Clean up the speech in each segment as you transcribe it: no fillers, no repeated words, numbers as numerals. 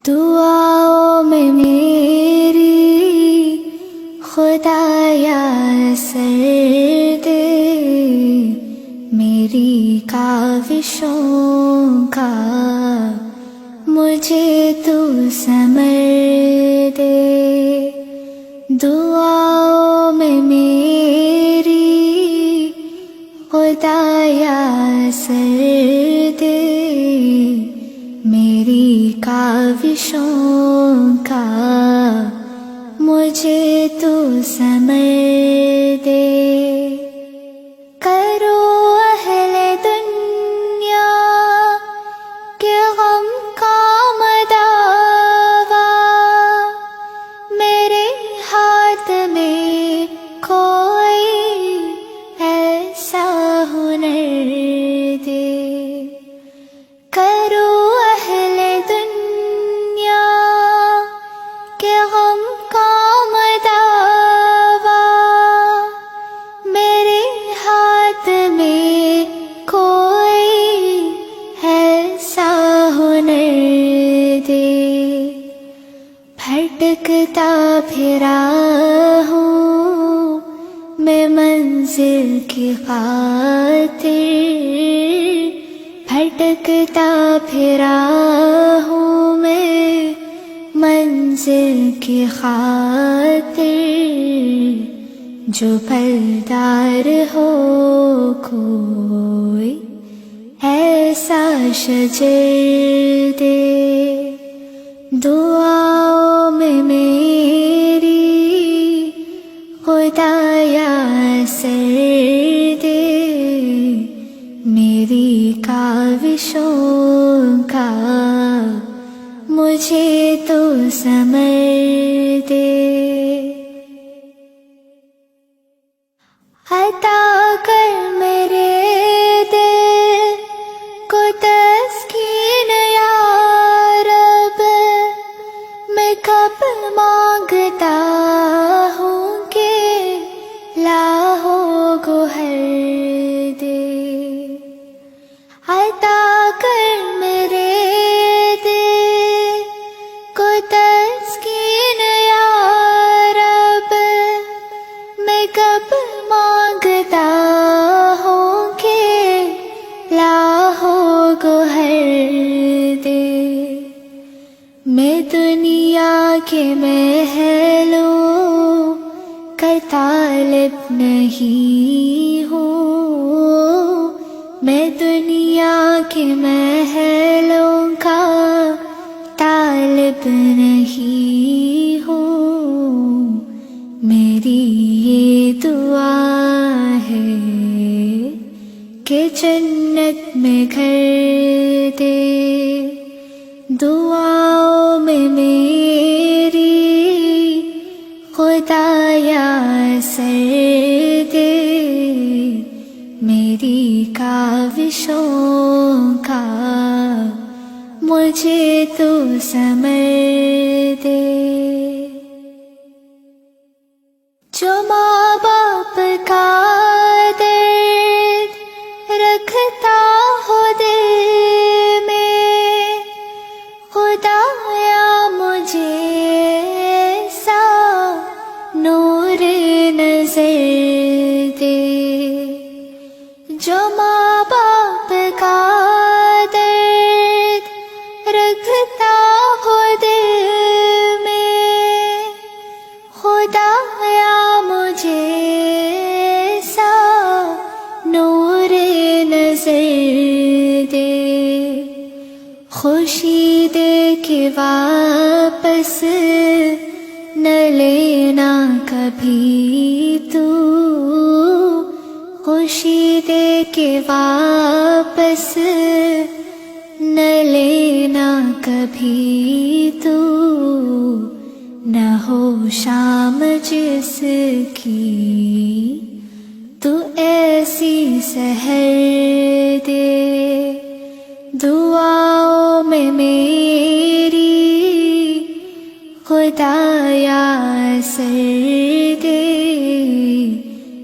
دعاؤں میں میری خدایا اثر دے، میری کاوشوں کا مجھے تو ثمر دے۔ دعاؤں میں میری خدایا اثر دے، میری کاوشوں کا مجھے تو ثمر دے۔ کرو اہل دنیا کے غم کا مداوا، میرے ہاتھ میں کوئی ایسا ہنر دے۔ کرو اہل دنیا کے غم کا مداوا، میرے ہاتھ میں کوئی ایسا ہنر دے۔ بھٹکتا پھرا ہوں میں منزل کی خاطر، بھٹکتا پھرا ہوں میں منزل کی خاطر، جو پھلدار ہو کوئی ایسا شجر دے۔ دعاؤں میں میری خدایا اثر دے، میری کاوشوں کا مجھے تو ثمر دے۔ عطا کر میرے دل کو تسکین یا رب، میں کب مانگتا ہوں کہ لاہو گوہر دے۔ عطا کر میرے دل کو تسکین یا رب، میں کب مانگتا ہوں کہ لاہو گوہر دے۔ میں دنیا کے محلوں کا طالب نہیں ہوں، میں دنیا کے محلوں کا طالب نہیں ہوں، میری یہ دعا ہے کہ جنت میں گھر دے۔ دعاؤں میں میری خدایا اثر دے، میری کاوشوں کا مجھے تو ثمر دے۔ جو ماں باپ کا درد رکھتا ہو دل میں، خدایا مجھے ایسا نور نظر دے۔ جو ماں باپ کا درد رکھتا ہو دل میں، خدایا مجھے ایسا نور نظر دے۔ خوشی دے کے واپس نہ لینا کبھی تو، خوشی دے کے واپس نہ لینا کبھی تو، نہ ہو شام جس کی تو ایسی سحر دے۔ دعاؤں میں میری خدایا اثر دے،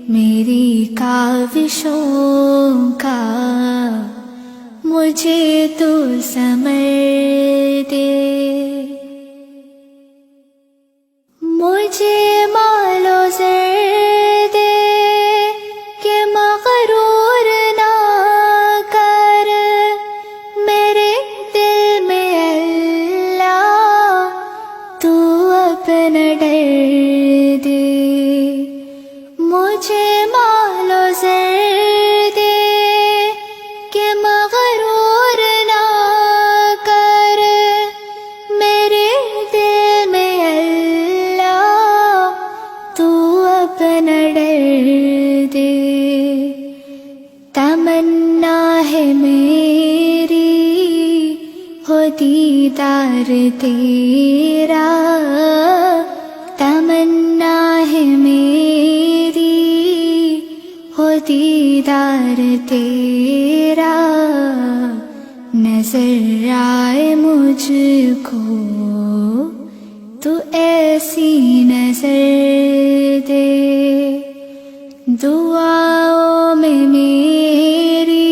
میری کاوشوں کا مجھے تو سمر دے، مجھے مال و زر دے کہ مغرور نہ کر میرے دل میں اللہ، تو اپنا ڈر دے، مجھے مال و زر دے کہ مغرور نہ کر میرے دل میں اللہ، تو اپنا ڈر دے، تمنا ہے میری ہو دیدار تیرا، تمنا ہے میری ہو دیدار تیرا، نظر آئے مجھ کو تو ایسی نظر دے، دعاؤں میں میری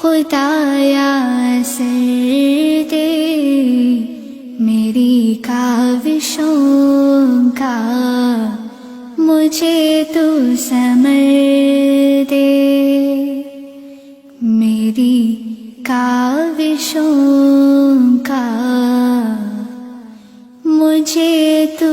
خدایا اثر دے، میری کاوشوں کا مجھے تو سمر دے، میری کاوشوں کا مجھے تو